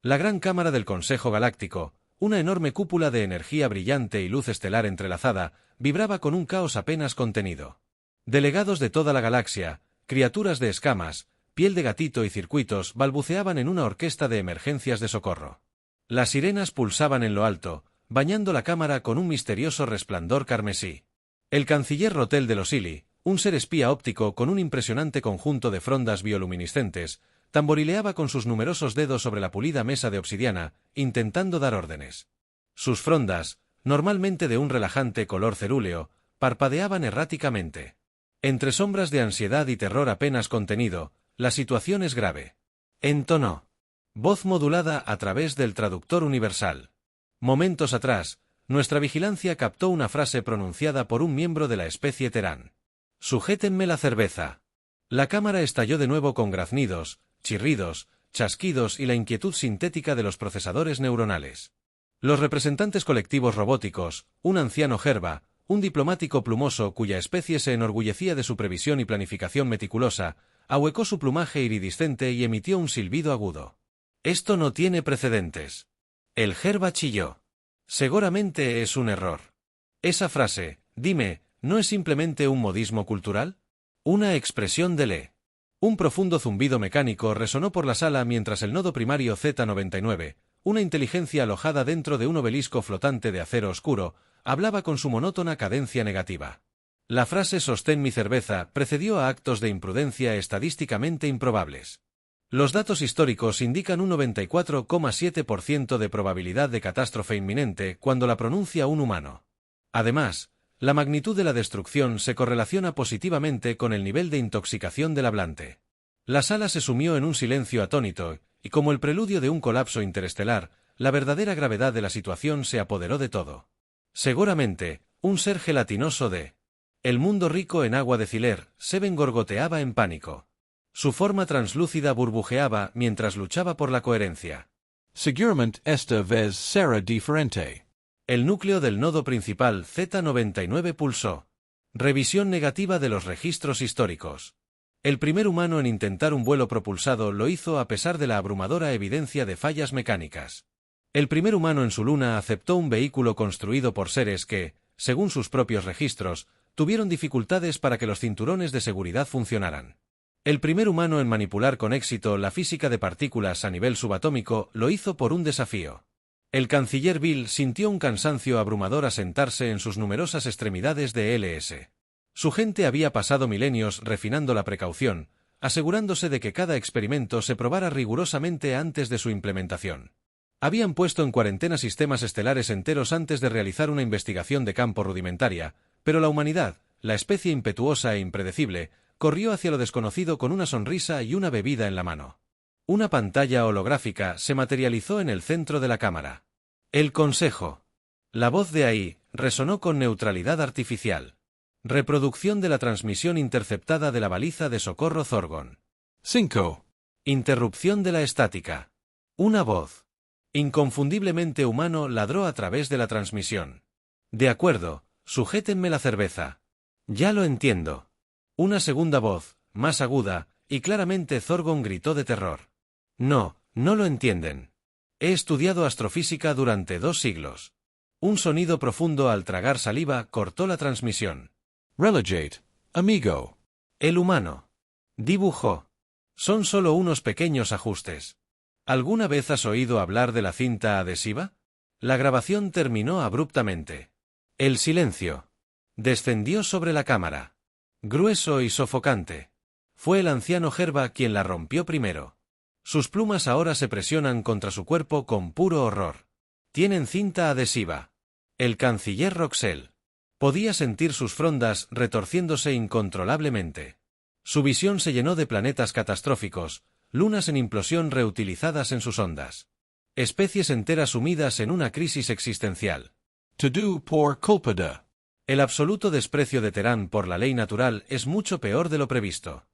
La gran cámara del Consejo Galáctico, una enorme cúpula de energía brillante y luz estelar entrelazada, vibraba con un caos apenas contenido. Delegados de toda la galaxia, criaturas de escamas, piel de gatito y circuitos balbuceaban en una orquesta de emergencias de socorro. Las sirenas pulsaban en lo alto, bañando la cámara con un misterioso resplandor carmesí. El canciller Rotel de los Ili, un ser espía óptico con un impresionante conjunto de frondas bioluminiscentes, tamborileaba con sus numerosos dedos sobre la pulida mesa de obsidiana, intentando dar órdenes. Sus frondas, normalmente de un relajante color cerúleo, parpadeaban erráticamente. Entre sombras de ansiedad y terror apenas contenido, la situación es grave. Entonó. Voz modulada a través del traductor universal. Momentos atrás, nuestra vigilancia captó una frase pronunciada por un miembro de la especie Terán. Sujétenme la cerveza. La cámara estalló de nuevo con graznidos, chirridos, chasquidos y la inquietud sintética de los procesadores neuronales. Los representantes colectivos robóticos, un anciano Gerba, un diplomático plumoso cuya especie se enorgullecía de su previsión y planificación meticulosa, ahuecó su plumaje iridiscente y emitió un silbido agudo. Esto no tiene precedentes. El Gerba chilló. Seguramente es un error. Esa frase, dime, ¿no es simplemente un modismo cultural? Una expresión de Le. Un profundo zumbido mecánico resonó por la sala mientras el nodo primario Z99, una inteligencia alojada dentro de un obelisco flotante de acero oscuro, hablaba con su monótona cadencia negativa. La frase «sostén mi cerveza» precedió a actos de imprudencia estadísticamente improbables. Los datos históricos indican un 94,7% de probabilidad de catástrofe inminente cuando la pronuncia un humano. Además, la magnitud de la destrucción se correlaciona positivamente con el nivel de intoxicación del hablante. La sala se sumió en un silencio atónito, y como el preludio de un colapso interestelar, la verdadera gravedad de la situación se apoderó de todo. Seguramente, un ser gelatinoso de el mundo rico en agua de Ziler, Seven gorgoteaba en pánico. Su forma translúcida burbujeaba mientras luchaba por la coherencia. Seguramente esta vez será diferente. El núcleo del nodo principal Z99 pulsó. Revisión negativa de los registros históricos. El primer humano en intentar un vuelo propulsado lo hizo a pesar de la abrumadora evidencia de fallas mecánicas. El primer humano en su luna aceptó un vehículo construido por seres que, según sus propios registros, tuvieron dificultades para que los cinturones de seguridad funcionaran. El primer humano en manipular con éxito la física de partículas a nivel subatómico lo hizo por un desafío. El canciller Bill sintió un cansancio abrumador asentarse en sus numerosas extremidades de LS. Su gente había pasado milenios refinando la precaución, asegurándose de que cada experimento se probara rigurosamente antes de su implementación. Habían puesto en cuarentena sistemas estelares enteros antes de realizar una investigación de campo rudimentaria, pero la humanidad, la especie impetuosa e impredecible, corrió hacia lo desconocido con una sonrisa y una bebida en la mano. Una pantalla holográfica se materializó en el centro de la cámara. El Consejo. La voz de ahí resonó con neutralidad artificial. Reproducción de la transmisión interceptada de la baliza de socorro Zorgon. 5. Interrupción de la estática. Una voz inconfundiblemente humano ladró a través de la transmisión. De acuerdo, sujétenme la cerveza. Ya lo entiendo. Una segunda voz, más aguda, y claramente Zorgon gritó de terror. No, no lo entienden. He estudiado astrofísica durante 2 siglos. Un sonido profundo al tragar saliva cortó la transmisión. Relegate, amigo. El humano. Dibujó. Son solo unos pequeños ajustes. ¿Alguna vez has oído hablar de la cinta adhesiva? La grabación terminó abruptamente. El silencio descendió sobre la cámara. Grueso y sofocante. Fue el anciano Gerba quien la rompió primero. Sus plumas ahora se presionan contra su cuerpo con puro horror. Tienen cinta adhesiva. El canciller Roxel. Podía sentir sus frondas retorciéndose incontrolablemente. Su visión se llenó de planetas catastróficos, lunas en implosión reutilizadas en sus ondas. Especies enteras sumidas en una crisis existencial. Todo por culpa de. El absoluto desprecio de Terán por la ley natural es mucho peor de lo previsto.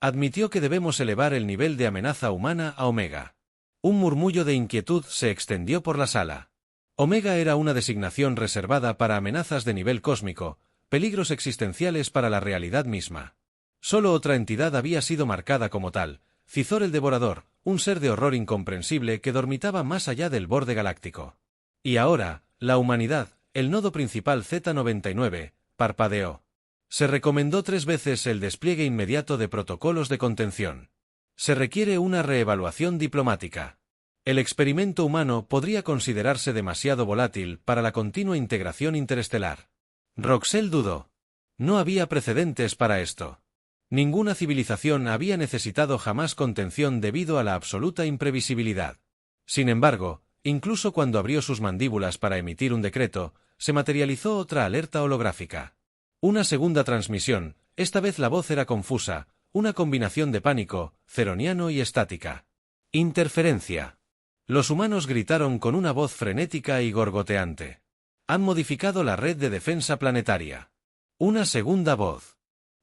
Admitió que debemos elevar el nivel de amenaza humana a Omega. Un murmullo de inquietud se extendió por la sala. Omega era una designación reservada para amenazas de nivel cósmico, peligros existenciales para la realidad misma. Solo otra entidad había sido marcada como tal, Cizor el Devorador, un ser de horror incomprensible que dormitaba más allá del borde galáctico. Y ahora, la humanidad, el nodo principal Z99, parpadeó. Se recomendó 3 veces el despliegue inmediato de protocolos de contención. Se requiere una reevaluación diplomática. El experimento humano podría considerarse demasiado volátil para la continua integración interestelar. Roxel dudó. No había precedentes para esto. Ninguna civilización había necesitado jamás contención debido a la absoluta imprevisibilidad. Sin embargo, incluso cuando abrió sus mandíbulas para emitir un decreto, se materializó otra alerta holográfica. Una segunda transmisión, esta vez la voz era confusa, una combinación de pánico, ceroniano y estática. Interferencia. Los humanos gritaron con una voz frenética y gorgoteante. Han modificado la red de defensa planetaria. Una segunda voz.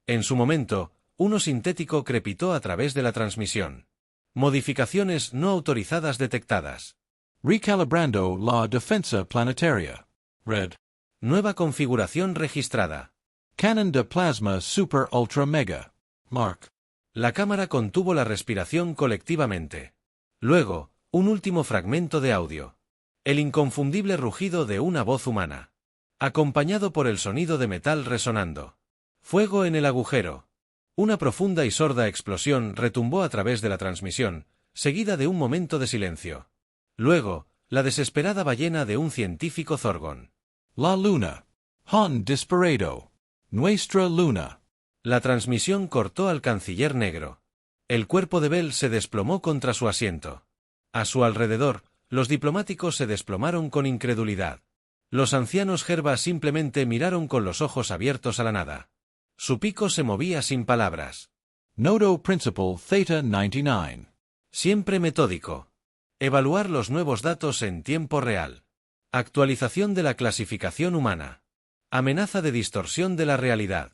En su momento, uno sintético crepitó a través de la transmisión. Modificaciones no autorizadas detectadas. Recalibrando la defensa planetaria. Red. Nueva configuración registrada. Canon de plasma super ultra mega. Mark. La cámara contuvo la respiración colectivamente. Luego, un último fragmento de audio. El inconfundible rugido de una voz humana. Acompañado por el sonido de metal resonando. Fuego en el agujero. Una profunda y sorda explosión retumbó a través de la transmisión, seguida de un momento de silencio. Luego, la desesperada ballena de un científico Zorgon. La luna. Han disparado. Nuestra luna. La transmisión cortó al canciller negro. El cuerpo de Bell se desplomó contra su asiento. A su alrededor, los diplomáticos se desplomaron con incredulidad. Los ancianos Gerba simplemente miraron con los ojos abiertos a la nada. Su pico se movía sin palabras. Nodo Principal Theta 99. Siempre metódico. Evaluar los nuevos datos en tiempo real. Actualización de la clasificación humana. Amenaza de distorsión de la realidad.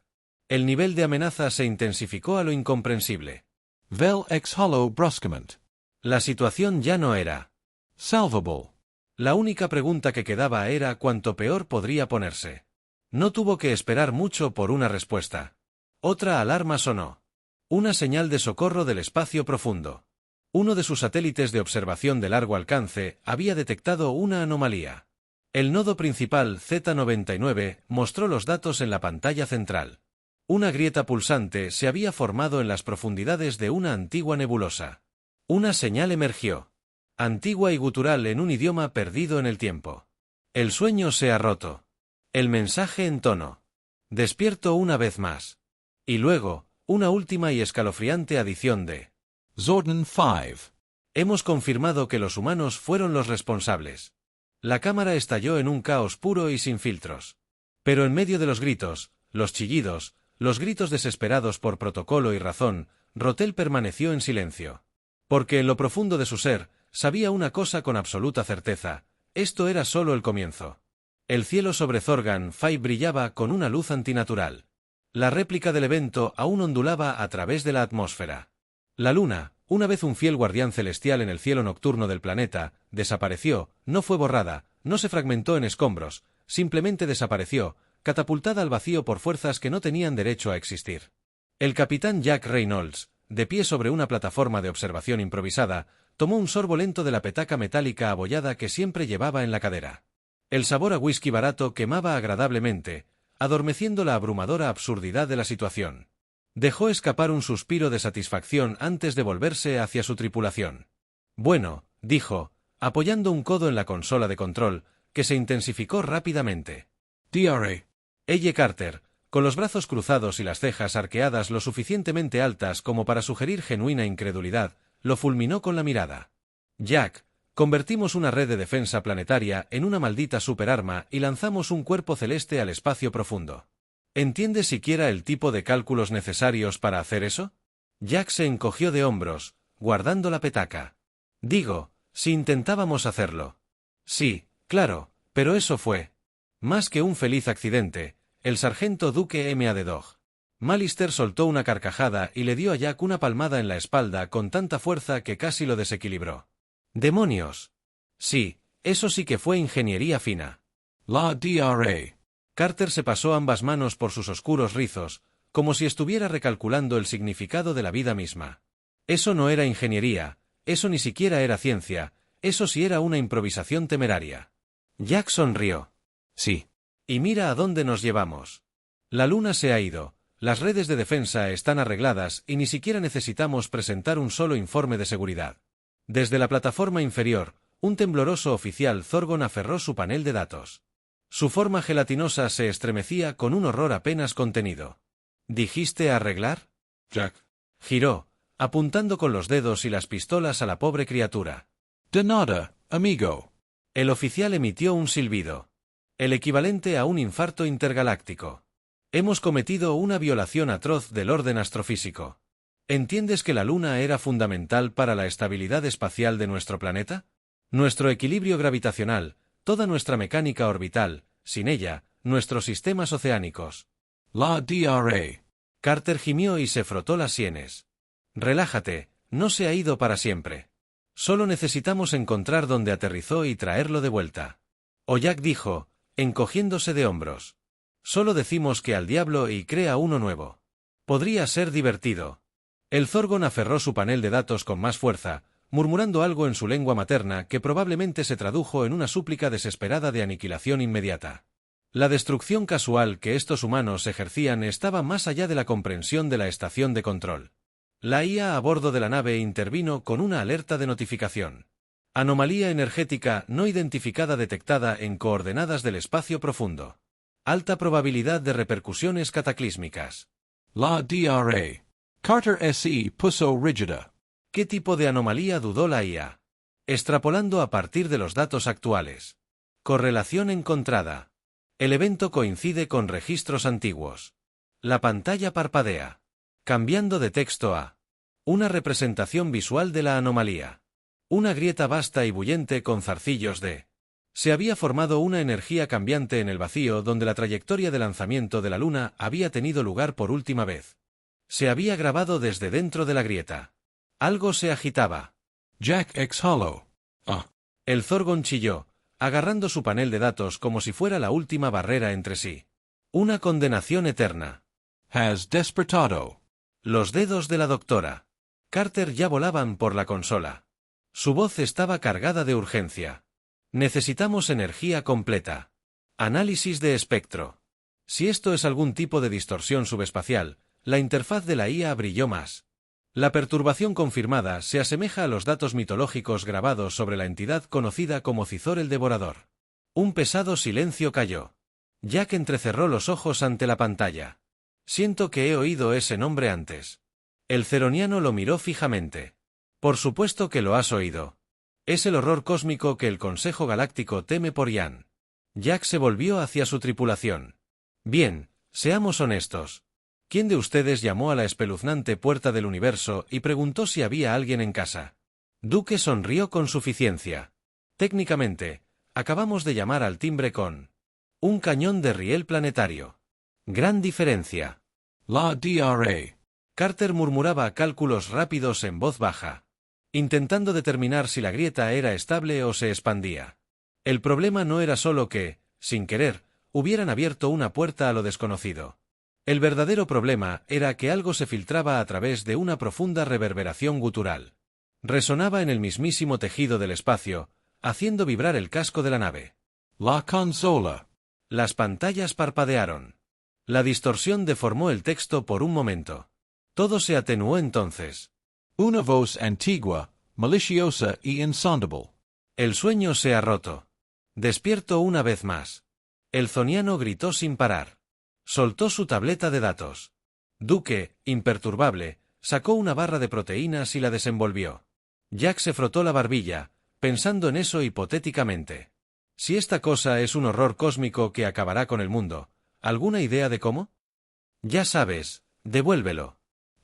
El nivel de amenaza se intensificó a lo incomprensible. Vel ex hollow bruscament. La situación ya no era salvable. La única pregunta que quedaba era cuánto peor podría ponerse. No tuvo que esperar mucho por una respuesta. Otra alarma sonó. Una señal de socorro del espacio profundo. Uno de sus satélites de observación de largo alcance había detectado una anomalía. El nodo principal Z99 mostró los datos en la pantalla central. Una grieta pulsante se había formado en las profundidades de una antigua nebulosa. Una señal emergió. Antigua y gutural en un idioma perdido en el tiempo. El sueño se ha roto. El mensaje entonó. Despierto una vez más. Y luego, una última y escalofriante adición de Zordon 5. Hemos confirmado que los humanos fueron los responsables. La cámara estalló en un caos puro y sin filtros. Pero en medio de los gritos, los chillidos, los gritos desesperados por protocolo y razón, Rotel permaneció en silencio. Porque en lo profundo de su ser, sabía una cosa con absoluta certeza: esto era solo el comienzo. El cielo sobre Zorgan 5 brillaba con una luz antinatural. La réplica del evento aún ondulaba a través de la atmósfera. La luna, una vez un fiel guardián celestial en el cielo nocturno del planeta, desapareció, no fue borrada, no se fragmentó en escombros, simplemente desapareció, catapultada al vacío por fuerzas que no tenían derecho a existir. El capitán Jack Reynolds, de pie sobre una plataforma de observación improvisada, tomó un sorbo lento de la petaca metálica abollada que siempre llevaba en la cadera. El sabor a whisky barato quemaba agradablemente, adormeciendo la abrumadora absurdidad de la situación. Dejó escapar un suspiro de satisfacción antes de volverse hacia su tripulación. Bueno, dijo, apoyando un codo en la consola de control, que se intensificó rápidamente. Dra. Elle Carter, con los brazos cruzados y las cejas arqueadas lo suficientemente altas como para sugerir genuina incredulidad, lo fulminó con la mirada. Jack, convertimos una red de defensa planetaria en una maldita superarma y lanzamos un cuerpo celeste al espacio profundo. ¿Entiendes siquiera el tipo de cálculos necesarios para hacer eso? Jack se encogió de hombros, guardando la petaca. Digo, si intentábamos hacerlo. Sí, claro, pero eso fue más que un feliz accidente. El sargento Duque M.A. de Dog. Malister soltó una carcajada y le dio a Jack una palmada en la espalda con tanta fuerza que casi lo desequilibró. ¡Demonios! Sí, eso sí que fue ingeniería fina. La Dra. Carter se pasó ambas manos por sus oscuros rizos, como si estuviera recalculando el significado de la vida misma. Eso no era ingeniería, Eso ni siquiera era ciencia, eso sí era una improvisación temeraria. Jack sonrió. Sí. Y mira a dónde nos llevamos. La luna se ha ido, las redes de defensa están arregladas y ni siquiera necesitamos presentar un solo informe de seguridad. Desde la plataforma inferior, un tembloroso oficial Thorgon aferró su panel de datos. Su forma gelatinosa se estremecía con un horror apenas contenido. ¿Dijiste arreglar? Jack. Giró, apuntando con los dedos y las pistolas a la pobre criatura. De nada, amigo. El oficial emitió un silbido. El equivalente a un infarto intergaláctico. Hemos cometido una violación atroz del orden astrofísico. ¿Entiendes que la Luna era fundamental para la estabilidad espacial de nuestro planeta? Nuestro equilibrio gravitacional, toda nuestra mecánica orbital, sin ella, nuestros sistemas oceánicos. La DRA. Carter gimió y se frotó las sienes. Relájate, no se ha ido para siempre. Solo necesitamos encontrar dónde aterrizó y traerlo de vuelta. O Jack dijo, encogiéndose de hombros. Solo decimos que al diablo y crea uno nuevo. Podría ser divertido. El Thorgon aferró su panel de datos con más fuerza, murmurando algo en su lengua materna que probablemente se tradujo en una súplica desesperada de aniquilación inmediata. La destrucción casual que estos humanos ejercían estaba más allá de la comprensión de la estación de control. La IA a bordo de la nave intervino con una alerta de notificación. Anomalía energética no identificada detectada en coordenadas del espacio profundo. Alta probabilidad de repercusiones cataclísmicas. La DRA. Carter SE puso rígida. ¿Qué tipo de anomalía dudó la IA? Extrapolando a partir de los datos actuales. Correlación encontrada. El evento coincide con registros antiguos. La pantalla parpadea. Cambiando de texto a una representación visual de la anomalía. Una grieta vasta y bullente con zarcillos de. Se había formado una energía cambiante en el vacío donde la trayectoria de lanzamiento de la Luna había tenido lugar por última vez. Se había grabado desde dentro de la grieta. Algo se agitaba. Jack exhaló. El Thorgon chilló, agarrando su panel de datos como si fuera la última barrera entre sí. Una condenación eterna. Has despertado. Los dedos de la doctora Carter ya volaban por la consola. Su voz estaba cargada de urgencia. Necesitamos energía completa. Análisis de espectro. Si esto es algún tipo de distorsión subespacial, la interfaz de la IA brilló más. La perturbación confirmada se asemeja a los datos mitológicos grabados sobre la entidad conocida como Cizor el Devorador. Un pesado silencio cayó. Jack entrecerró los ojos ante la pantalla. Siento que he oído ese nombre antes. El ceroniano lo miró fijamente. Por supuesto que lo has oído. Es el horror cósmico que el Consejo Galáctico teme por Ian. Jack se volvió hacia su tripulación. Bien, seamos honestos. ¿Quién de ustedes llamó a la espeluznante puerta del universo y preguntó si había alguien en casa? Duque sonrió con suficiencia. Técnicamente, acabamos de llamar al timbre con un cañón de riel planetario. Gran diferencia. La DRA. Carter murmuraba cálculos rápidos en voz baja, intentando determinar si la grieta era estable o se expandía. El problema no era solo que, sin querer, hubieran abierto una puerta a lo desconocido. El verdadero problema era que algo se filtraba a través de una profunda reverberación gutural. Resonaba en el mismísimo tejido del espacio, haciendo vibrar el casco de la nave. La consola. Las pantallas parpadearon. La distorsión deformó el texto por un momento. Todo se atenuó entonces. Una voz antigua, maliciosa y insondable. El sueño se ha roto. Despierto una vez más. El zoniano gritó sin parar. Soltó su tableta de datos. Duque, imperturbable, sacó una barra de proteínas y la desenvolvió. Jack se frotó la barbilla, pensando en eso hipotéticamente. Si esta cosa es un horror cósmico que acabará con el mundo, ¿alguna idea de cómo? Ya sabes, devuélvelo.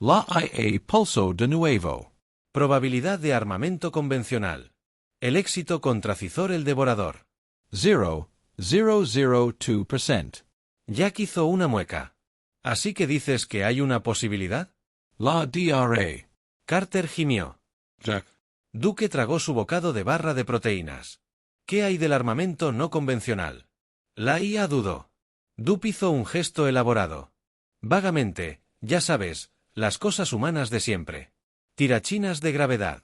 La IA pulso de nuevo. Probabilidad de armamento convencional. El éxito contra Cizor el Devorador. 0.002%. Jack hizo una mueca. ¿Así que dices que hay una posibilidad? La DRA. Carter gimió. Jack. Duque tragó su bocado de barra de proteínas. ¿Qué hay del armamento no convencional? La IA dudó. Dup hizo un gesto elaborado. Vagamente, ya sabes, las cosas humanas de siempre. Tirachinas de gravedad.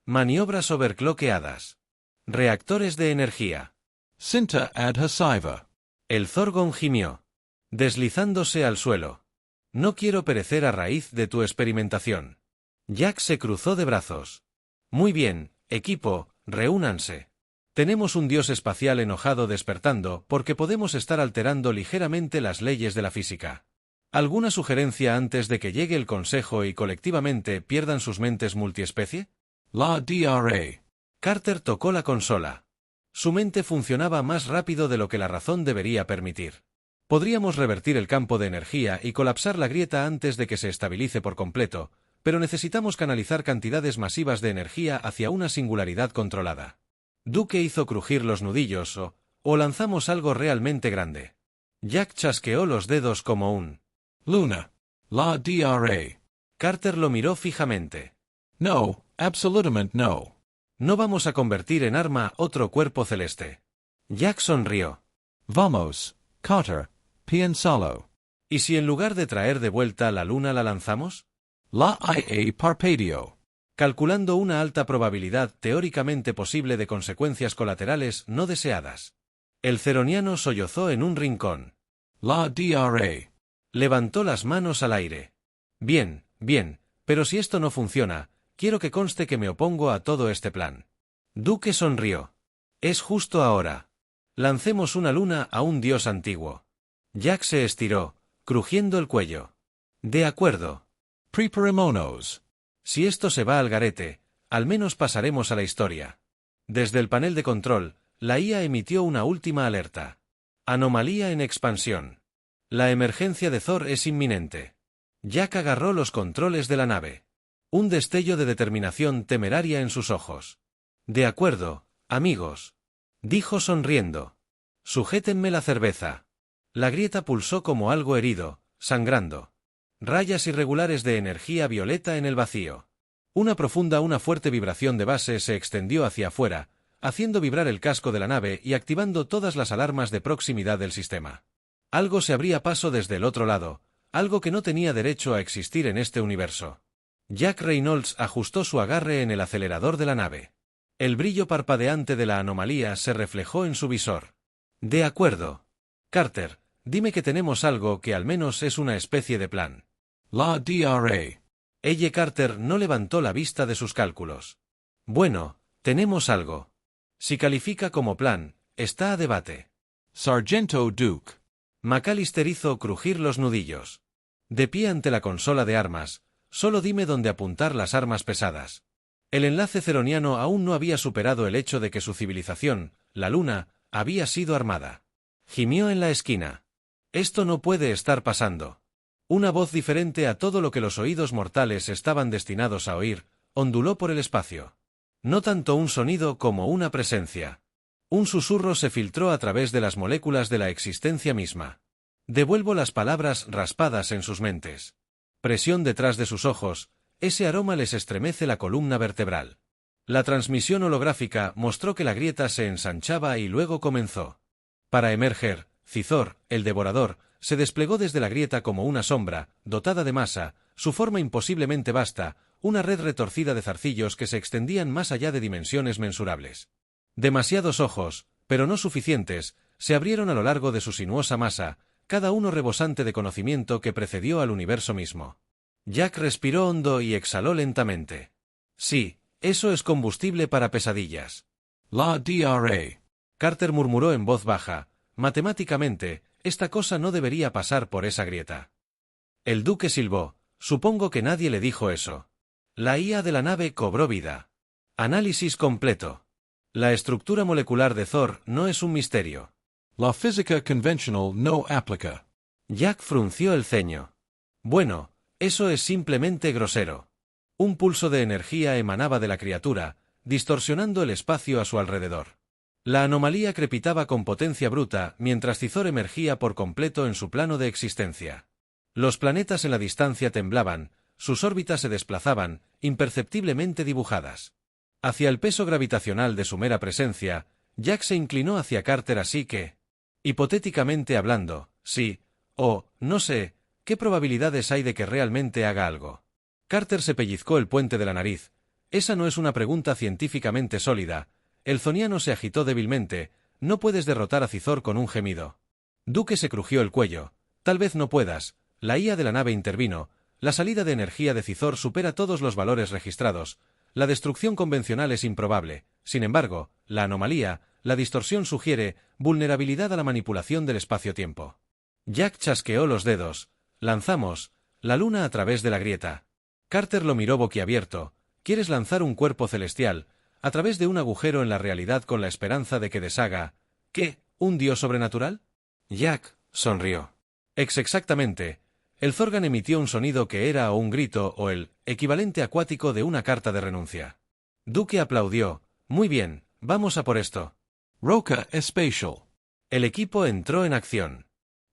Maniobras overclockeadas. Reactores de energía. Sinta adhesiva. El Zorgon gimió, deslizándose al suelo. No quiero perecer a raíz de tu experimentación. Jack se cruzó de brazos. Muy bien, equipo, reúnanse. Tenemos un dios espacial enojado despertando porque podemos estar alterando ligeramente las leyes de la física. ¿Alguna sugerencia antes de que llegue el consejo y colectivamente pierdan sus mentes multiespecie? La DRA. Carter tocó la consola. Su mente funcionaba más rápido de lo que la razón debería permitir. Podríamos revertir el campo de energía y colapsar la grieta antes de que se estabilice por completo, pero necesitamos canalizar cantidades masivas de energía hacia una singularidad controlada. Duke hizo crujir los nudillos o lanzamos algo realmente grande. Jack chasqueó los dedos como un Luna. La DRA. Carter lo miró fijamente. No, absolutamente no. No vamos a convertir en arma otro cuerpo celeste. Jack sonrió. Vamos, Carter, piénsalo. ¿Y si en lugar de traer de vuelta la luna la lanzamos? La IA parpadeó. Calculando una alta probabilidad teóricamente posible de consecuencias colaterales no deseadas. El ceroniano sollozó en un rincón. La DRA. Levantó las manos al aire. Bien, bien, pero si esto no funciona, quiero que conste que me opongo a todo este plan. Duke sonrió. Es justo ahora. Lancemos una luna a un dios antiguo. Jack se estiró, crujiendo el cuello. De acuerdo. Preparémonos. Si esto se va al garete, al menos pasaremos a la historia. Desde el panel de control, la IA emitió una última alerta. Anomalía en expansión. La emergencia de Thor es inminente. Jack agarró los controles de la nave. Un destello de determinación temeraria en sus ojos. De acuerdo, amigos. Dijo sonriendo. Sujétenme la cerveza. La grieta pulsó como algo herido, sangrando. Rayas irregulares de energía violeta en el vacío. Una fuerte vibración de base se extendió hacia afuera, haciendo vibrar el casco de la nave y activando todas las alarmas de proximidad del sistema. Algo se abría paso desde el otro lado, algo que no tenía derecho a existir en este universo. Jack Reynolds ajustó su agarre en el acelerador de la nave. El brillo parpadeante de la anomalía se reflejó en su visor. De acuerdo. Carter, dime que tenemos algo que al menos es una especie de plan. La DRA. Elle Carter no levantó la vista de sus cálculos. Bueno, tenemos algo. Si califica como plan, está a debate. Sargento Duke. McAllister hizo crujir los nudillos. De pie ante la consola de armas, solo dime dónde apuntar las armas pesadas. El enlace ceroniano aún no había superado el hecho de que su civilización, la Luna, había sido armada. Gimió en la esquina. Esto no puede estar pasando. Una voz diferente a todo lo que los oídos mortales estaban destinados a oír, onduló por el espacio. No tanto un sonido como una presencia. Un susurro se filtró a través de las moléculas de la existencia misma. Devuelvo las palabras raspadas en sus mentes. Presión detrás de sus ojos, ese aroma les estremece la columna vertebral. La transmisión holográfica mostró que la grieta se ensanchaba y luego comenzó. Para emerger, Cizor, el devorador, se desplegó desde la grieta como una sombra, dotada de masa, su forma imposiblemente vasta, una red retorcida de zarcillos que se extendían más allá de dimensiones mensurables. Demasiados ojos, pero no suficientes, se abrieron a lo largo de su sinuosa masa, cada uno rebosante de conocimiento que precedió al universo mismo. Jack respiró hondo y exhaló lentamente. Sí, eso es combustible para pesadillas. La DRA. Carter murmuró en voz baja, matemáticamente, esta cosa no debería pasar por esa grieta. El duque silbó, supongo que nadie le dijo eso. La IA de la nave cobró vida. Análisis completo. La estructura molecular de Thor no es un misterio. La física convencional no aplica. Jack frunció el ceño. Bueno, eso es simplemente grosero. Un pulso de energía emanaba de la criatura, distorsionando el espacio a su alrededor. La anomalía crepitaba con potencia bruta mientras Cizor emergía por completo en su plano de existencia. Los planetas en la distancia temblaban, sus órbitas se desplazaban, imperceptiblemente dibujadas. Hacia el peso gravitacional de su mera presencia, Jack se inclinó hacia Carter así que, hipotéticamente hablando, sí, o, no sé, ¿qué probabilidades hay de que realmente haga algo? Carter se pellizcó el puente de la nariz. Esa no es una pregunta científicamente sólida. El zoniano se agitó débilmente. No puedes derrotar a Cizor con un gemido. Duque se crujió el cuello. Tal vez no puedas. La IA de la nave intervino. La salida de energía de Cizor supera todos los valores registrados. La destrucción convencional es improbable. Sin embargo, la anomalía, la distorsión sugiere vulnerabilidad a la manipulación del espacio-tiempo. Jack chasqueó los dedos. Lanzamos la luna a través de la grieta. Carter lo miró boquiabierto. ¿Quieres lanzar un cuerpo celestial a través de un agujero en la realidad con la esperanza de que deshaga? ¿Qué? ¿Un dios sobrenatural? Jack sonrió. Exactamente. El Zorgan emitió un sonido que era o un grito o el equivalente acuático de una carta de renuncia. Duque aplaudió. Muy bien, vamos a por esto. Roca Spatial. El equipo entró en acción.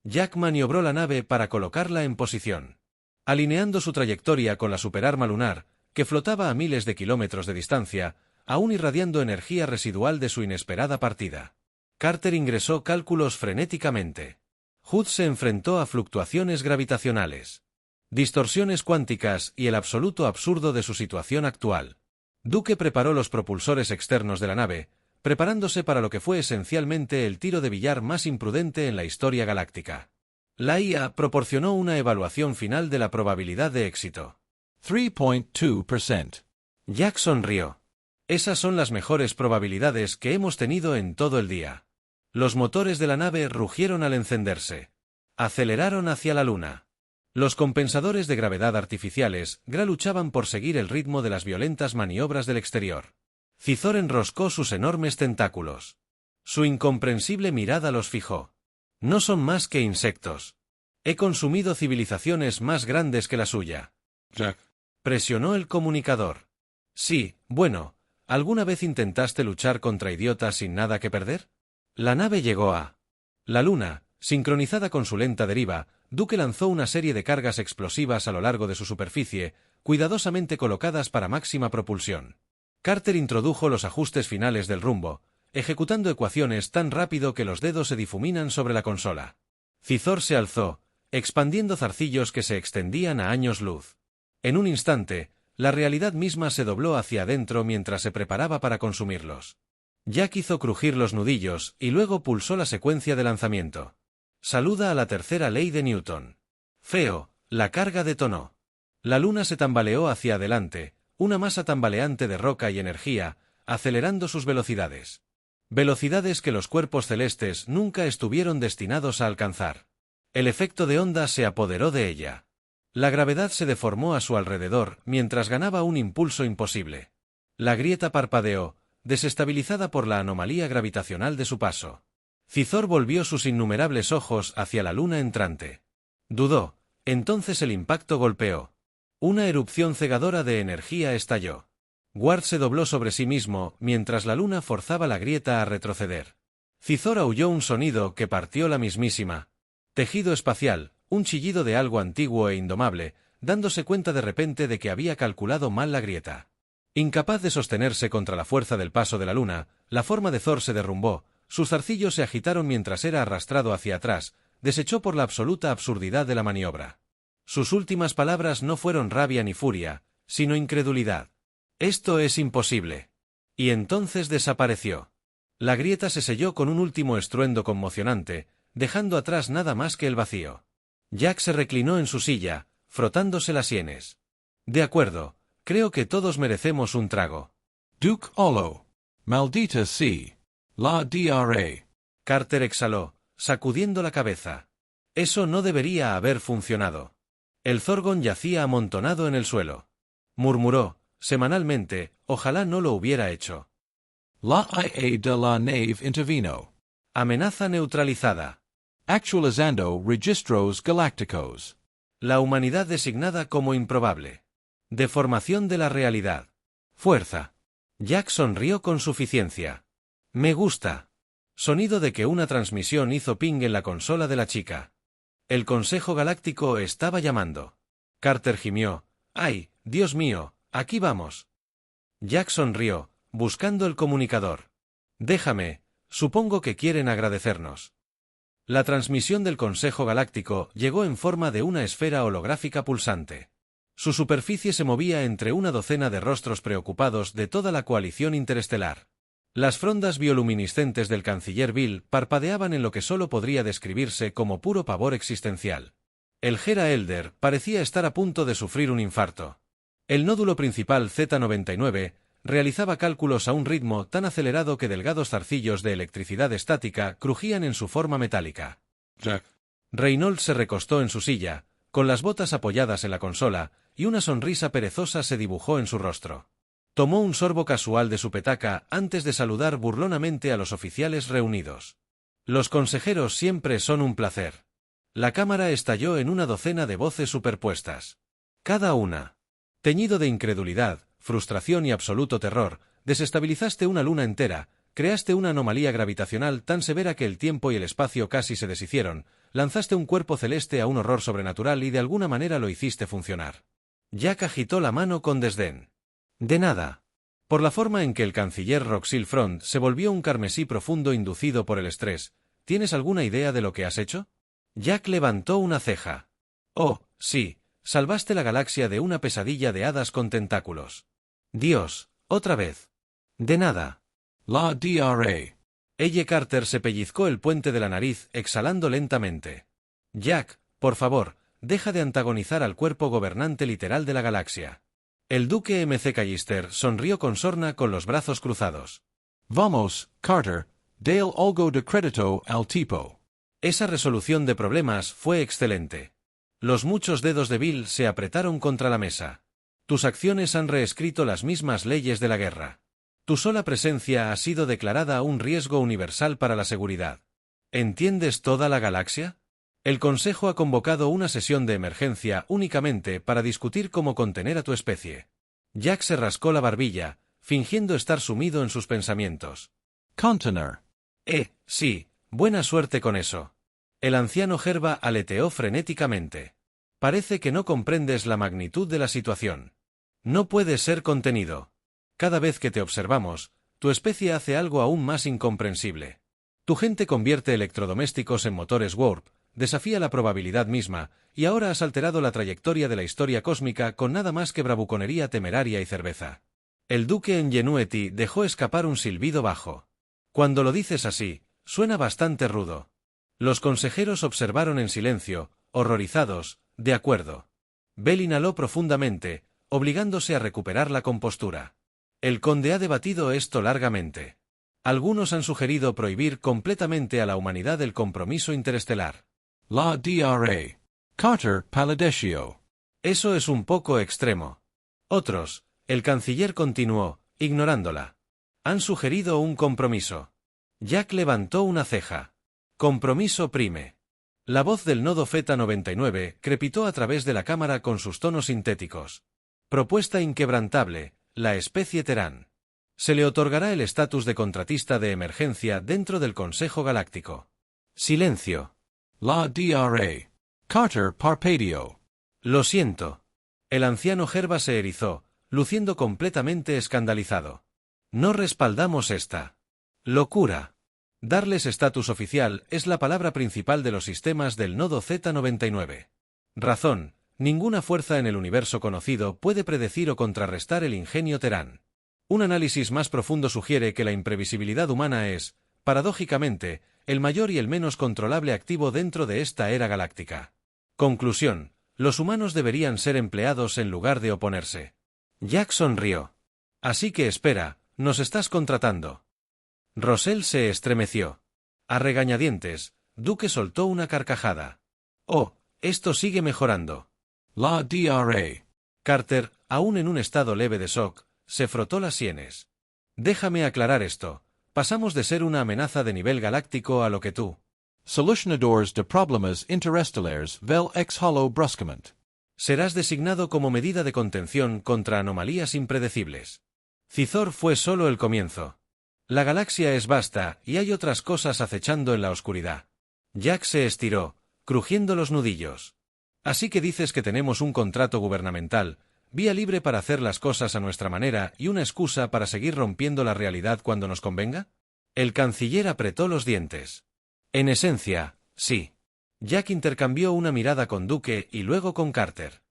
Jack maniobró la nave para colocarla en posición. Alineando su trayectoria con la superarma lunar, que flotaba a miles de kilómetros de distancia, aún irradiando energía residual de su inesperada partida. Carter ingresó cálculos frenéticamente. Hood se enfrentó a fluctuaciones gravitacionales, distorsiones cuánticas y el absoluto absurdo de su situación actual. Duque preparó los propulsores externos de la nave, preparándose para lo que fue esencialmente el tiro de billar más imprudente en la historia galáctica. La IA proporcionó una evaluación final de la probabilidad de éxito. 3.2%. Jack sonrió. Esas son las mejores probabilidades que hemos tenido en todo el día. Los motores de la nave rugieron al encenderse. Aceleraron hacia la luna. Los compensadores de gravedad artificiales luchaban por seguir el ritmo de las violentas maniobras del exterior. Cizor enroscó sus enormes tentáculos. Su incomprensible mirada los fijó. No son más que insectos. He consumido civilizaciones más grandes que la suya. Jack. Presionó el comunicador. Sí, bueno, ¿alguna vez intentaste luchar contra idiotas sin nada que perder? La nave llegó a la luna, sincronizada con su lenta deriva. Duque lanzó una serie de cargas explosivas a lo largo de su superficie, cuidadosamente colocadas para máxima propulsión. Carter introdujo los ajustes finales del rumbo, ejecutando ecuaciones tan rápido que los dedos se difuminan sobre la consola. Cizor se alzó, expandiendo zarcillos que se extendían a años luz. En un instante, la realidad misma se dobló hacia adentro mientras se preparaba para consumirlos. Jack hizo crujir los nudillos y luego pulsó la secuencia de lanzamiento. Saluda a la tercera ley de Newton. Feo, la carga detonó. La luna se tambaleó hacia adelante, una masa tambaleante de roca y energía, acelerando sus velocidades. Velocidades que los cuerpos celestes nunca estuvieron destinados a alcanzar. El efecto de onda se apoderó de ella. La gravedad se deformó a su alrededor mientras ganaba un impulso imposible. La grieta parpadeó, desestabilizada por la anomalía gravitacional de su paso. Cizor volvió sus innumerables ojos hacia la luna entrante. Dudó, entonces el impacto golpeó. Una erupción cegadora de energía estalló. Ward se dobló sobre sí mismo mientras la luna forzaba la grieta a retroceder. Cizor aulló un sonido que partió la mismísima tejido espacial, un chillido de algo antiguo e indomable, dándose cuenta de repente de que había calculado mal la grieta. Incapaz de sostenerse contra la fuerza del paso de la luna, la forma de Thor se derrumbó, sus zarcillos se agitaron mientras era arrastrado hacia atrás, deshecho por la absoluta absurdidad de la maniobra. Sus últimas palabras no fueron rabia ni furia, sino incredulidad. Esto es imposible. Y entonces desapareció. La grieta se selló con un último estruendo conmocionante, dejando atrás nada más que el vacío. Jack se reclinó en su silla, frotándose las sienes. De acuerdo, creo que todos merecemos un trago. Duke Hollow. Maldita sea. La DRA. Carter exhaló, sacudiendo la cabeza. Eso no debería haber funcionado. El Zorgon yacía amontonado en el suelo. Murmuró, semanalmente, ojalá no lo hubiera hecho. La IA de la nave intervino. Amenaza neutralizada. Actualizando registros galácticos. La humanidad designada como improbable. Deformación de la realidad. Fuerza. Jack sonrió con suficiencia. Me gusta. Sonido de que una transmisión hizo ping en la consola de la chica. El Consejo Galáctico estaba llamando. Carter gimió. ¡Ay, Dios mío, aquí vamos! Jack sonrió, buscando el comunicador. Déjame, supongo que quieren agradecernos. La transmisión del Consejo Galáctico llegó en forma de una esfera holográfica pulsante. Su superficie se movía entre una docena de rostros preocupados de toda la coalición interestelar. Las frondas bioluminiscentes del canciller Bill parpadeaban en lo que solo podría describirse como puro pavor existencial. El Hera Elder parecía estar a punto de sufrir un infarto. El nódulo principal Z99 realizaba cálculos a un ritmo tan acelerado que delgados zarcillos de electricidad estática crujían en su forma metálica. Jack. Reynolds se recostó en su silla, con las botas apoyadas en la consola, y una sonrisa perezosa se dibujó en su rostro. Tomó un sorbo casual de su petaca antes de saludar burlonamente a los oficiales reunidos. Los consejeros siempre son un placer. La cámara estalló en una docena de voces superpuestas. Cada una. Teñido de incredulidad, frustración y absoluto terror, desestabilizaste una luna entera, creaste una anomalía gravitacional tan severa que el tiempo y el espacio casi se deshicieron, lanzaste un cuerpo celeste a un horror sobrenatural y de alguna manera lo hiciste funcionar. Jack agitó la mano con desdén. De nada. Por la forma en que el canciller Roxil Front se volvió un carmesí profundo inducido por el estrés, ¿tienes alguna idea de lo que has hecho? Jack levantó una ceja. Oh, sí, salvaste la galaxia de una pesadilla de hadas con tentáculos. Dios, otra vez. De nada. La DRA. Elle Carter se pellizcó el puente de la nariz, exhalando lentamente. Jack, por favor, deja de antagonizar al cuerpo gobernante literal de la galaxia. El duque MC Callister sonrió con sorna con los brazos cruzados. Vamos, Carter, Dale algo de crédito al tipo. Esa resolución de problemas fue excelente. Los muchos dedos de Bill se apretaron contra la mesa. Tus acciones han reescrito las mismas leyes de la guerra. Tu sola presencia ha sido declarada un riesgo universal para la seguridad. ¿Entiendes toda la galaxia? El Consejo ha convocado una sesión de emergencia únicamente para discutir cómo contener a tu especie. Jack se rascó la barbilla, fingiendo estar sumido en sus pensamientos. Contener. Sí, buena suerte con eso. El anciano Herba aleteó frenéticamente. Parece que no comprendes la magnitud de la situación. No puedes ser contenido. Cada vez que te observamos, tu especie hace algo aún más incomprensible. Tu gente convierte electrodomésticos en motores warp, desafía la probabilidad misma, y ahora has alterado la trayectoria de la historia cósmica con nada más que bravuconería temeraria y cerveza. El duque Ingenuity dejó escapar un silbido bajo. Cuando lo dices así, suena bastante rudo. Los consejeros observaron en silencio, horrorizados, de acuerdo. Bell inhaló profundamente, obligándose a recuperar la compostura. El conde ha debatido esto largamente. Algunos han sugerido prohibir completamente a la humanidad el compromiso interestelar. La DRA. Carter Palladesio. Eso es un poco extremo. Otros, el canciller continuó, ignorándola. Han sugerido un compromiso. Jack levantó una ceja. Compromiso prime. La voz del nodo Z99 crepitó a través de la cámara con sus tonos sintéticos. Propuesta inquebrantable, la especie Terán. Se le otorgará el estatus de contratista de emergencia dentro del Consejo Galáctico. Silencio. La DRA. Carter Parpadio. Lo siento. El anciano Herba se erizó, luciendo completamente escandalizado. No respaldamos esta locura. Darles estatus oficial es la palabra principal de los sistemas del nodo Z99. Razón, ninguna fuerza en el universo conocido puede predecir o contrarrestar el ingenio Terán. Un análisis más profundo sugiere que la imprevisibilidad humana es, paradójicamente, el mayor y el menos controlable activo dentro de esta era galáctica. Conclusión, los humanos deberían ser empleados en lugar de oponerse. Jack sonrió. Así que espera, nos estás contratando. Rosell se estremeció. A regañadientes, Duque soltó una carcajada. Oh, esto sigue mejorando. La DRA. Carter, aún en un estado leve de shock, se frotó las sienes. Déjame aclarar esto. Pasamos de ser una amenaza de nivel galáctico a lo que tú. Solucionadores de problemas interestelares vel ex holo bruscament. Serás designado como medida de contención contra anomalías impredecibles. Cizor fue solo el comienzo. La galaxia es vasta y hay otras cosas acechando en la oscuridad. Jack se estiró, crujiendo los nudillos. Así que dices que tenemos un contrato gubernamental, vía libre para hacer las cosas a nuestra manera y una excusa para seguir rompiendo la realidad cuando nos convenga? El canciller apretó los dientes. En esencia, sí. Jack intercambió una mirada con Duque y luego con Carter.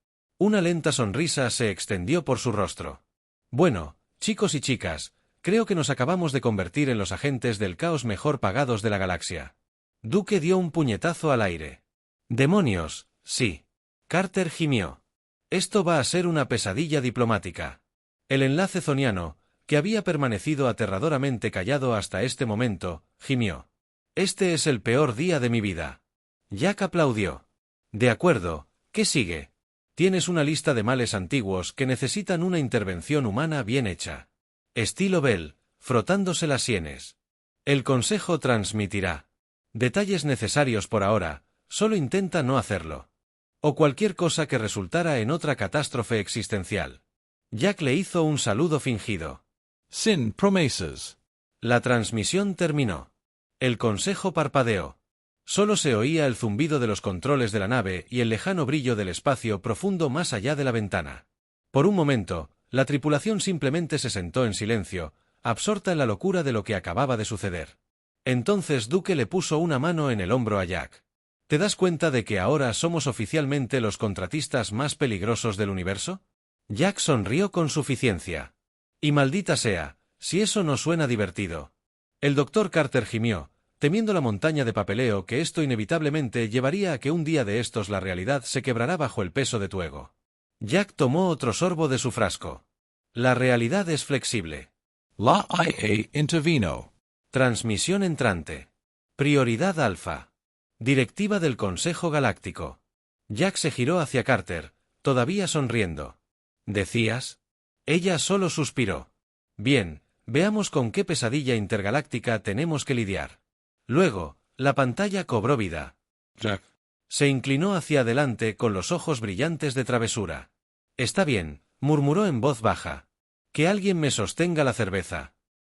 Una lenta sonrisa se extendió por su rostro. Bueno, chicos y chicas, creo que nos acabamos de convertir en los agentes del caos mejor pagados de la galaxia. Duke dio un puñetazo al aire. ¡Demonios! Sí. Carter gimió. Esto va a ser una pesadilla diplomática. El enlace zoniano, que había permanecido aterradoramente callado hasta este momento, gimió. Este es el peor día de mi vida. Jack aplaudió. De acuerdo, ¿qué sigue? Tienes una lista de males antiguos que necesitan una intervención humana bien hecha. Estilo Bell, frotándose las sienes. El consejo transmitirá. Detalles necesarios por ahora, solo intenta no hacerlo. O cualquier cosa que resultara en otra catástrofe existencial. Jack le hizo un saludo fingido. Sin promesas. La transmisión terminó. El consejo parpadeó. Solo se oía el zumbido de los controles de la nave y el lejano brillo del espacio profundo más allá de la ventana. Por un momento, la tripulación simplemente se sentó en silencio, absorta en la locura de lo que acababa de suceder. Entonces Duke le puso una mano en el hombro a Jack. ¿Te das cuenta de que ahora somos oficialmente los contratistas más peligrosos del universo? Jack sonrió con suficiencia. Y maldita sea, si eso no suena divertido. El doctor Carter gimió, temiendo la montaña de papeleo que esto inevitablemente llevaría a que un día de estos la realidad se quebrará bajo el peso de tu ego. Jack tomó otro sorbo de su frasco. La realidad es flexible. La IA intervino. Transmisión entrante. Prioridad alfa. Directiva del Consejo Galáctico. Jack se giró hacia Carter, todavía sonriendo. ¿Decías? Ella solo suspiró. Bien, veamos con qué pesadilla intergaláctica tenemos que lidiar. Luego, la pantalla cobró vida. Jack. Se inclinó hacia adelante con los ojos brillantes de travesura. Está bien, murmuró en voz baja. Que alguien me sostenga la cerveza.